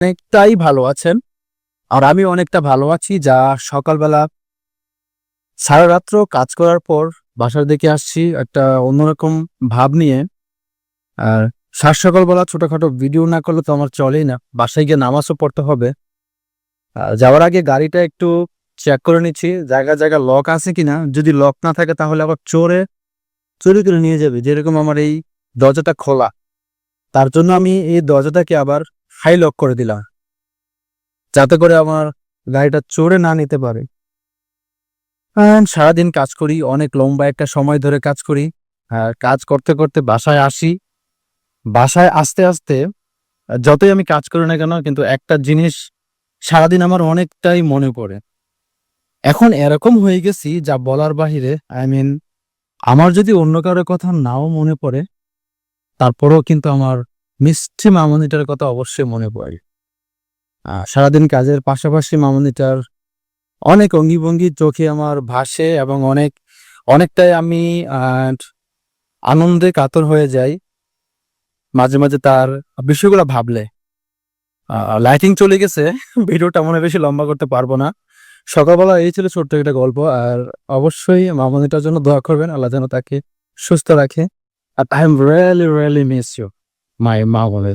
অনেকটাই ভালো আছেন। আর আমি অনেকটা ভালো আছি যা সকালবেলা সারারাত্র কাজ করার পর বাসার দিকে আসছি একটা অন্যরকম ভাব নিয়ে। আর সকালবেলা ছোটখাটো ভিডিও না করলে তো আমার চলেই না। বাসায় গিয়ে নামাজও পড়তে হবে। যাওয়ার আগে গাড়িটা একটু চেক করে নিচ্ছি জায়গায় লক আছে কিনা। যদি লক না থাকে তাহলে আবার চুরি করে নিয়ে যাবে। যেরকম আমার এই দরজাটা খোলা। তার জন্য আমি এই দরজাটাকে আবার হাই লক করে দিলাম। যাতে করে আমার গাড়িটা চোরে না নিতে পারে। সারাদিন কাজ করি, অনেক লম্বা একটা সময় ধরে কাজ করি। কাজ করতে বাসায় আসি। বাসায় আসতে যতই আমি কাজ করি না কেন কিন্তু একটা জিনিস সারাদিন আমার অনেকটাই মনে পড়ে। এখন এরকম হয়ে গেছি যা বলার বাহিরে। আমার যদি অন্য কারো কথা নাও মনে পড়ে, তারপরেও কিন্তু আমার মিষ্টি মামুনিটার কথা অবশ্যই মনে পড়ে। সারাদিন কাজের পাশাপাশি মামুনিটার অনেক অঙ্গি-ভঙ্গি চোখে আমার ভাসে এবং অনেকটাই আমি আ আনন্দে কাতর হয়ে যাই মাঝে তার বিষয়গুলা ভাবলে। লাইটিং চলে গেছে। ভিডিওটা মনে হয় বেশি লম্বা করতে পারবো না। সকালবেলা এই ছিল ছোট্ট একটা গল্প। আর অবশ্যই মামুনিটার জন্য দোয়া করবেন। আল্লাহ যেন তাকে সুস্থ রাখে। আর I am really miss you, my Mamuni.